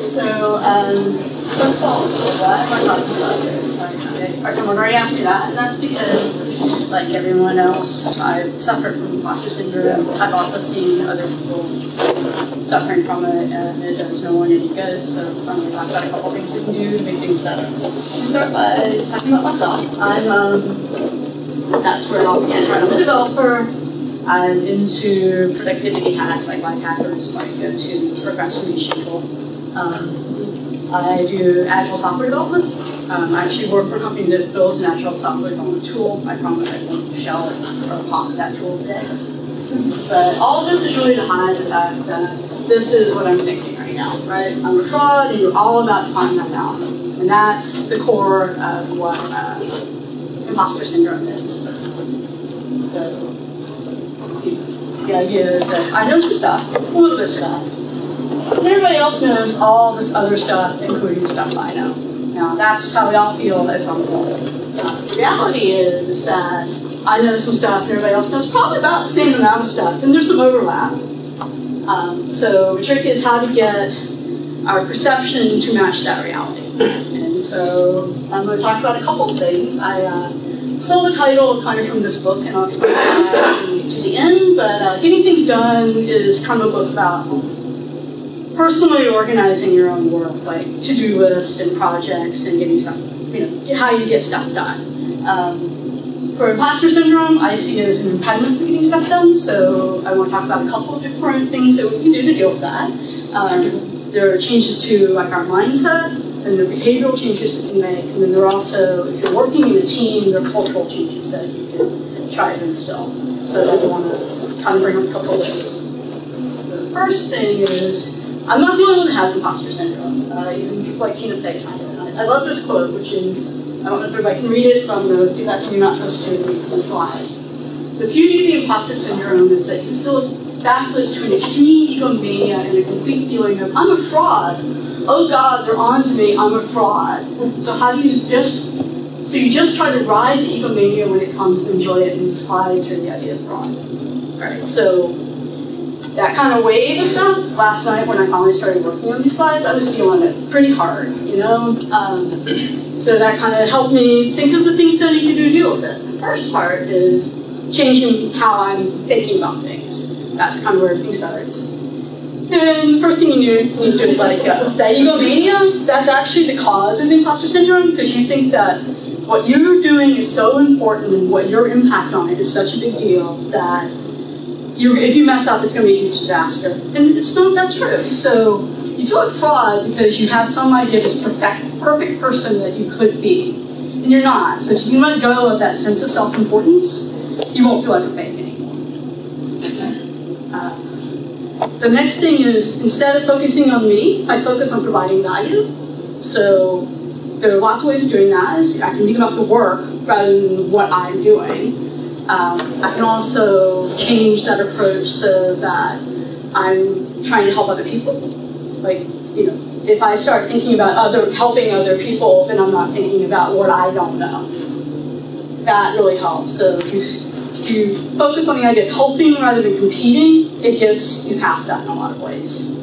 So, first of all, why am I talking about this? Someone already asked me that, and that's because, like everyone else, I've suffered from imposter syndrome. I've also seen other people suffering from it, and it does no one any good. So I'm going to talk about a couple things we can do to make things better. We start by talking about myself. That's where it all began. I'm a developer. I'm into productivity hacks, like hackers might go to procrastination tool. I do agile software development. I actually work for a company that builds an agile software development tool. I promise I won't shell or pop that tool today. But all of this is really to hide the fact that this is what I'm thinking right now, right? I'm a fraud, and you're all about to find that out. And that's the core of what imposter syndrome is. So the idea is that I know some stuff, a little bit of stuff. Everybody else knows all this other stuff, including the stuff I know. Now, that's how we all feel at some point. The reality is that I know some stuff and everybody else knows probably about the same amount of stuff, and there's some overlap. So the trick is how to get our perception to match that reality. And so I'm going to talk about a couple of things. I stole the title kind of from this book, and I'll explain that to the end, but Getting Things Done is kind of a book about personally organizing your own work, like to-do lists and projects and getting stuff, how you get stuff done. For imposter syndrome, I see it as an impediment to getting stuff done, so I want to talk about a couple of different things that we can do to deal with that. There are changes to like our mindset, and there are behavioral changes we can make, and then there are also, if you're working in a team, there are cultural changes that you can try to instill. So I want to kind of bring up a couple of those. So the first thing is, I'm not the only one that has imposter syndrome. Even people like Tina Fey kind of. I love this quote, which is, I don't know if everybody can read it, so I'm going to do that to you, not supposed to read the slide. The beauty of the imposter syndrome is that you still vacillate between extreme egomania and a complete feeling of, I'm a fraud. Oh God, they're on to me, I'm a fraud. So how do you so you just try to ride the egomania when it comes, enjoy it, and slide through the idea of fraud. All right, so that kind of wave of stuff, last night when I finally started working on these slides, I was feeling it pretty hard, So that kind of helped me think of the things that I need to do to deal with it. The first part is changing how I'm thinking about things. That's kind of where everything starts. And the first thing you need to do is let it go. That egomania, that's actually the cause of imposter syndrome, because you think that what you're doing is so important and what your impact on it is such a big deal that if you mess up, it's going to be a huge disaster. And it's not that true. So you feel like fraud because you have some idea of this perfect person that you could be. And you're not. So if you let go of that sense of self-importance, you won't feel like a fake anymore. The next thing is, instead of focusing on me, I focus on providing value. So there are lots of ways of doing that. I can think about the work rather than what I'm doing. I can also change that approach so that I'm trying to help other people. Like, if I start thinking about helping other people, then I'm not thinking about what I don't know. That really helps. So if you focus on the idea of helping rather than competing, it gets you past that in a lot of ways.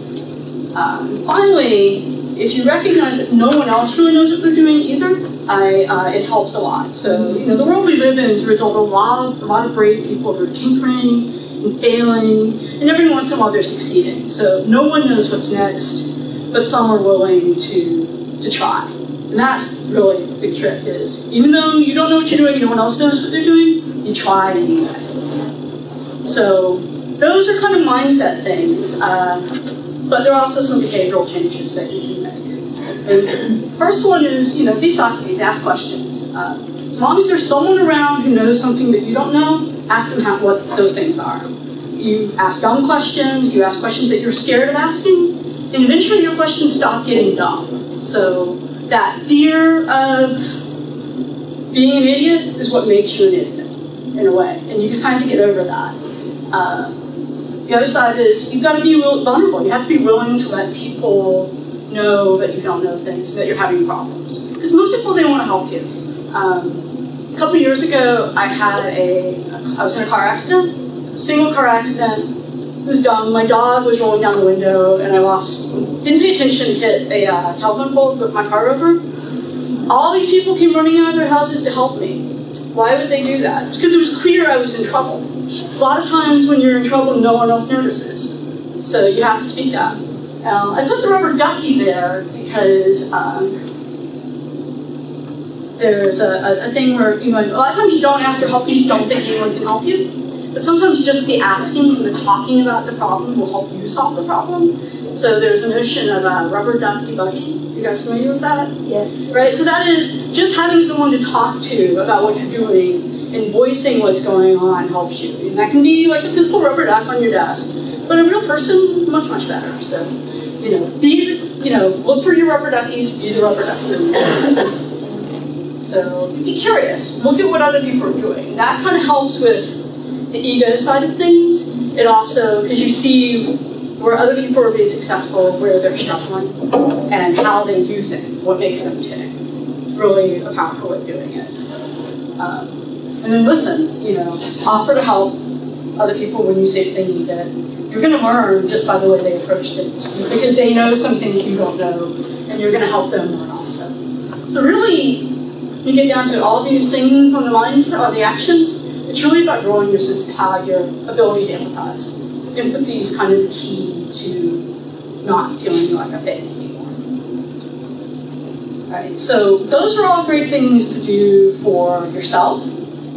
Finally, if you recognize that no one else really knows what they're doing either, it helps a lot. So, the world we live in is a result of a lot of brave people who are tinkering and failing, and every once in a while they're succeeding. So no one knows what's next, but some are willing to try. And that's really the big trick is, even though you don't know what you're doing, no one else knows what they're doing, you try anyway. So those are kind of mindset things, but there are also some behavioral changes that you can make. And the first one is, be Socrates, ask questions. As long as there's someone around who knows something that you don't know, ask them what those things are. You ask dumb questions, you ask questions that you're scared of asking, and eventually your questions stop getting dumb. So that fear of being an idiot is what makes you an idiot, in a way. And you just kind of have to get over that. The other side is you've got to be vulnerable. You have to be willing to let people know that you don't know things, that you're having problems. Because most people, they don't want to help you. A couple years ago, I was in a car accident, single car accident, It was dumb. My dog was rolling down the window, and I didn't pay attention, hit a telephone pole, flipped my car over. All these people came running out of their houses to help me. Why would they do that? It's because it was clear I was in trouble. A lot of times when you're in trouble, no one else notices. So you have to speak up. I put the rubber ducky there because there's a thing where a lot of times you don't ask for help because you don't think anyone can help you. But sometimes just the asking and the talking about the problem will help you solve the problem. So there's a notion of rubber ducky buggy. You guys familiar with that? Yes. Right, so that is just having someone to talk to about what you're doing and voicing what's going on helps you. And that can be like a physical rubber duck on your desk. But a real person, much, much better. So, look for your rubber duckies, be the rubber ducky. So be curious. Look at what other people are doing. That kind of helps with the ego side of things. It also, because you see where other people are being successful, where they're struggling, and how they do things, what makes them tick. Really a powerful way of doing it. And then listen, offer to help other people when you see they need it. You're going to learn just by the way they approach things, because they know some things you don't know, and you're going to help them learn also. So really, when you get down to all these things on the mindset, on the actions, it's really about growing your sense of how your ability to empathize. Empathy is kind of the key to not feeling like a pig anymore. Right? So those are all great things to do for yourself,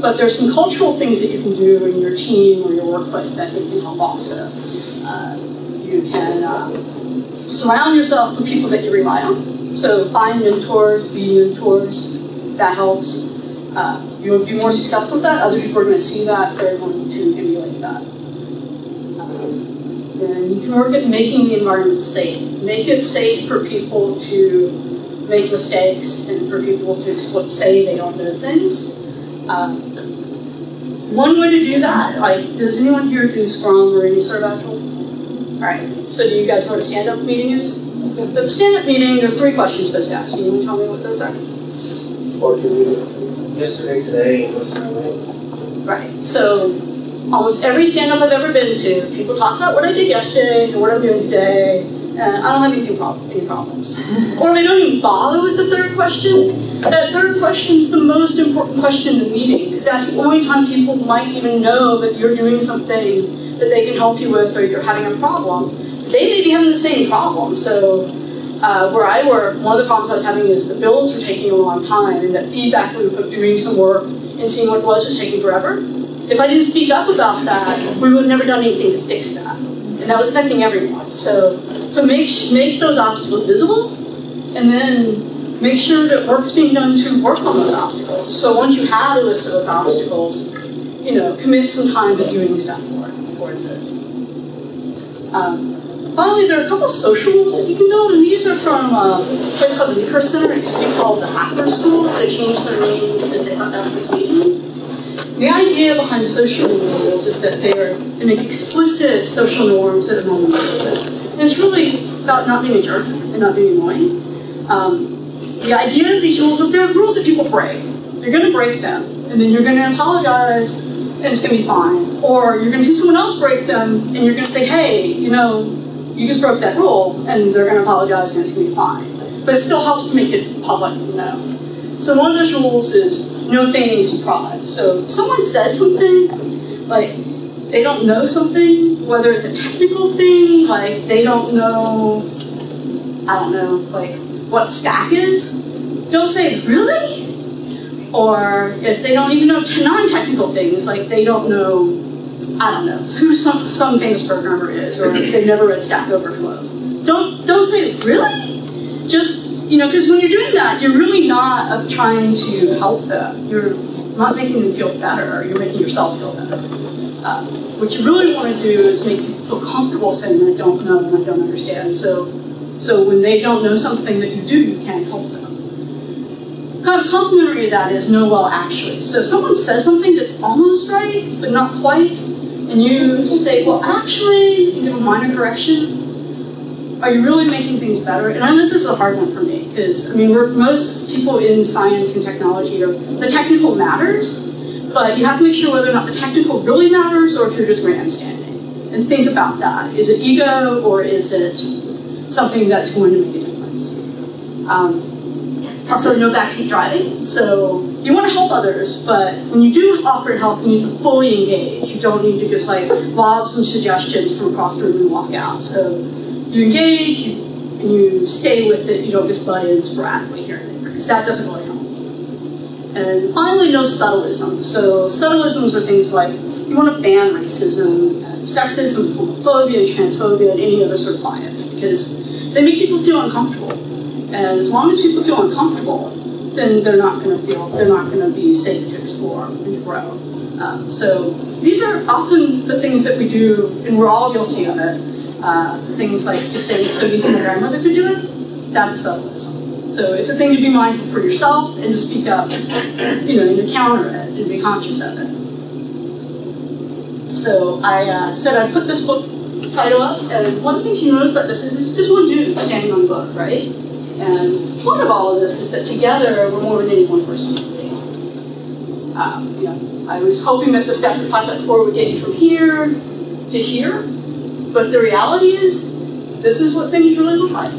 but there's some cultural things that you can do in your team or your workplace that can help also. You can surround yourself with people that you rely on. So find mentors, be mentors. That helps. You'll be more successful with that. Other people are going to see that. They're going to emulate that. Then you can work at making the environment safe. Make it safe for people to make mistakes and for people to say they don't know things. One way to do that, does anyone here do Scrum or any sort of Agile? All right, so do you guys know what a stand-up meeting is? The stand-up meeting, there are 3 questions supposed to ask. Can you tell me what those are? Or yesterday, today, and what's happening? Right, so almost every stand-up I've ever been to, people talk about what I did yesterday and what I'm doing today, and I don't have any problems. Or they don't even bother with the 3rd question. That 3rd question is the most important question in the meeting, because that's the only time people might even know that you're doing something that they can help you with, or you're having a problem. They may be having the same problem. So where I work, one of the problems I was having is the builds were taking a long time, and that feedback loop of doing some work and seeing what it was taking forever. If I didn't speak up about that, we would have never done anything to fix that. And that was affecting everyone. So make those obstacles visible, and then make sure that work's being done to work on those obstacles. So once you have a list of those obstacles, commit some time to doing stuff towards it. Finally, there are a couple of social rules that you can build, and these are from a place called the Meeker Center. It used to be called the Hacker School. They changed their name because they thought that was misleading. The idea behind social rules is that they make explicit social norms that are normal. And it's really about not being a jerk and not being annoying. The idea of these rules, they're rules that people break. You're going to break them, and then you're going to apologize, and it's going to be fine. Or you're going to see someone else break them, and you're going to say, hey, you just broke that rule, and they're going to apologize, and it's going to be fine. But it still helps to make it public, So one of those rules is no feigning surprise. So if someone says something, like they don't know something, whether it's a technical thing, like they don't know, what stack is, don't say, really? Or if they don't even know non-technical things, like they don't know, who some famous programmer is, or they've never read Stack Overflow. Don't say, really? Just, because when you're doing that, you're really not trying to help them. You're not making them feel better, you're making yourself feel better. What you really want to do is make people feel comfortable saying, I don't know and I don't understand. So when they don't know something that you do, you can't help them. Kind of complementary to that is no, well, actually. So if someone says something that's almost right, but not quite, and you say, well, actually, you give a minor correction, are you really making things better? And this is a hard one for me, because, most people in science and technology the technical matters, but you have to make sure whether or not the technical really matters, or if you're just grandstanding. And think about that. Is it ego or is it something that's going to make a difference? Also, no backseat driving. So you want to help others, but when you do offer help, you need to fully engage. You don't need to just like lob some suggestions from across the room and walk out. So you engage and you stay with it. You don't just butt in sporadically here and there, because that doesn't really help. And finally, no subtleism. So subtleisms are things like you want to ban racism, sexism, homophobia, transphobia, and any other sort of bias, because they make people feel uncomfortable. And as long as people feel uncomfortable, then they're not going to be safe to explore and to grow. So these are often the things that we do, and we're all guilty of it. Things like just saying it's so easy my grandmother could do it, that's a subtleism. So it's a thing to be mindful for yourself and to speak up, and to counter it and be conscious of it. So I said I put this book title up, and one of the things you notice about this is it's just one dude standing on the book, right? And part of all of this is that together we're more than any one person can be. I was hoping that the steps we talked about before would get you from here to here, but the reality is this is what things really look like,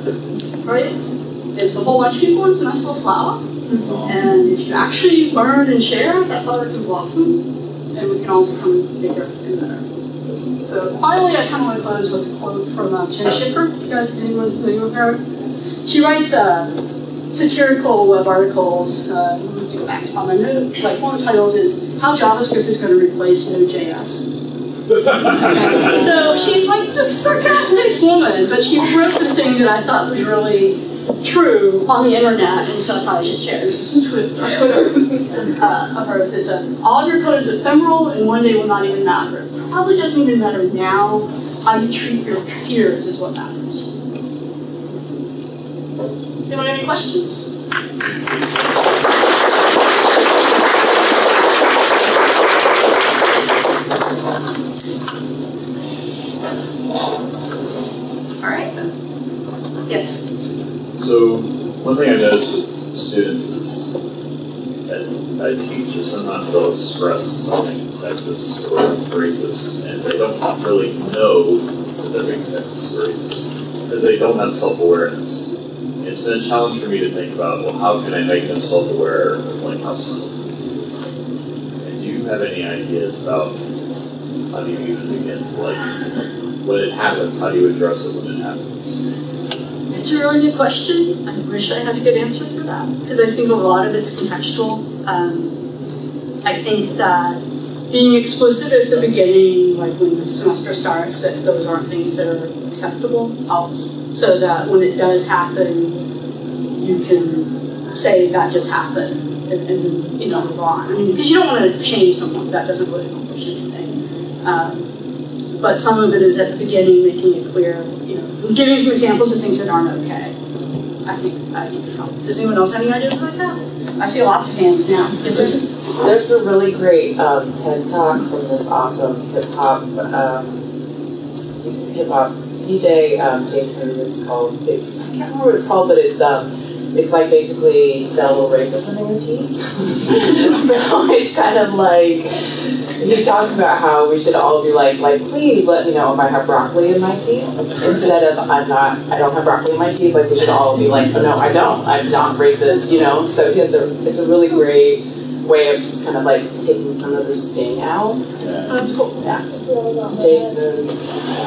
right? It's a whole bunch of people, it's a nice little flower, and if you actually learn and share, that flower can blossom, and we can all become bigger and better. So finally, I kind of want to close with a quote from Jen Schiffer. You guys, is anyone familiar with her? She writes satirical web articles. Let me go back to my note. Like one of the titles is "How JavaScript is going to replace Node.js." So she's like this sarcastic woman, but she wrote this thing that I thought was really true on the internet, and so I thought I should share. This is Twitter of hers. It's all of your code is ephemeral, and one day will not even matter. It probably doesn't even matter now. How you treat your peers is what matters. Anyone have any questions? All right. Yes. So one thing I noticed with students is that I teach is sometimes they'll express something sexist or racist, and they don't really know that they're being sexist or racist because they don't have self-awareness. It's been a challenge for me to think about, well, how can I make them self-aware of like how someone else can see this? And do you have any ideas about how do you even begin to like when it happens, how do you address it when it happens? It's a really good question. I wish I had a good answer for that, because I think a lot of it's contextual. I think that being explicit at the beginning, like when the semester starts, that those aren't things that are acceptable helps, so that when it does happen, you can say that just happened and move on. I mean, because you don't want to shame someone, that doesn't really accomplish anything. But some of it is at the beginning, making it clear, giving some examples of things that aren't okay. I think it helps. Does anyone else have any ideas like that? I see lots of hands now. There's a really great TED Talk from this awesome hip hop DJ, Jason. It's called. I can't remember what it's called, but it's like basically fellow racism in your teeth. So it's kind of like he talks about how we should all be like please let me know if I have broccoli in my teeth instead of I don't have broccoli in my teeth. Like we should all be like, oh, no, I don't. I'm not racist. So it's a really great way of just kind of like taking some of the sting out. Yeah. That's cool. Yeah. Jason.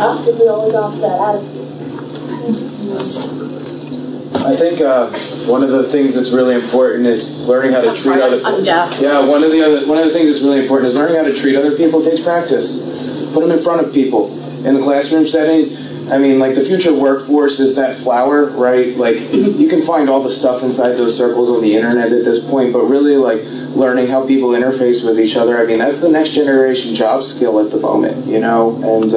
If we all adopt that attitude. I think one of the things that's really important is learning how to treat other people. Yeah, one of the things that's really important is learning how to treat other people takes practice. Put them in front of people. In the classroom setting, I mean, like the future workforce is that flower, right? Like you can find all the stuff inside those circles on the internet at this point, but really like learning how people interface with each other. I mean, that's the next generation job skill at the moment, And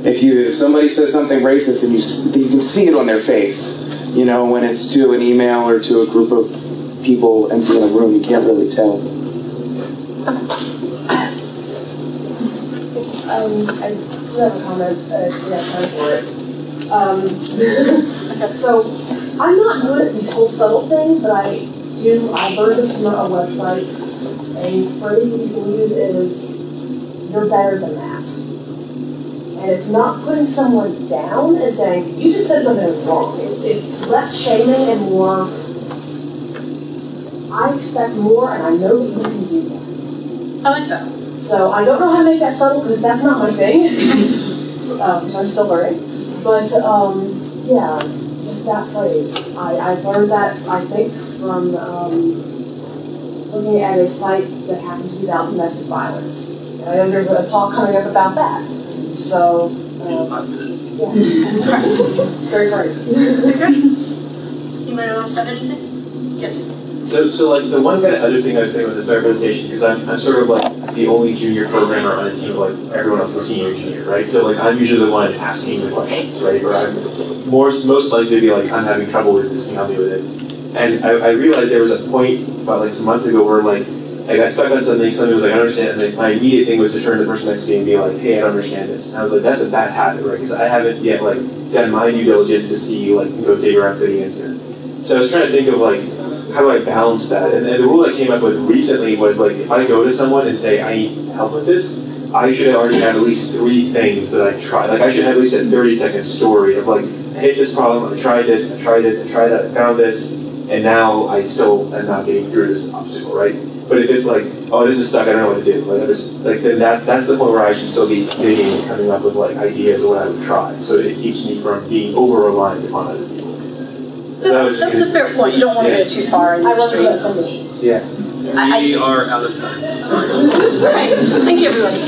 if somebody says something racist and you can see it on their face, when it's to an email or to a group of people empty in a room, you can't really tell. I do have a comment, if you have time for it. So, I'm not good at these whole subtle thing, but I learned this from a website. A phrase that people use is, you're better than that. And it's not putting someone down and saying, you just said something was wrong. It's less shaming and more, I expect more and I know that you can do that. I like that. So I don't know how to make that subtle because that's not my thing. Which I'm still learning. But yeah, just that phrase. I learned that, I think, from looking at a site that happens to be about domestic violence. And I know there's a talk coming up about that. So, In 5 minutes. yeah. Very nice. Does anybody else have anything? Yes. So like the one kind of other thing I was thinking with the start presentation, because I'm sort of like the only junior programmer on a team of like everyone else is senior engineer, right? So like I'm usually the one asking the questions, right? Or I'm most likely to be like, I'm having trouble with this, can you help me with it? And I realized there was a point about like some months ago where like I got stuck on something was like, I don't understand, and then my immediate thing was to turn to the person next to me and be like, hey, I don't understand this. And I was like, that's a bad habit, right? Because I haven't yet like done my due diligence to see like go dig around for the answer. So I was trying to think of like, how do I balance that? And the rule I came up with recently was like, if I go to someone and say, I need help with this, I should have already had at least 3 things that I tried. Like I should have at least a 30-second story of like, I hit this problem, I tried this, I tried this, I tried that, I found this, and now I still am not getting through this obstacle, right? But if it's like, oh, this is stuck, I don't know what to do. Like, then that's the point where I should still be digging and coming up with like ideas of what I would try. So it keeps me from being over-reliant upon other people. That's a fair point. You don't want to go too far. I love the submission. Yeah. We are out of time. Sorry. All right. Thank you, everybody.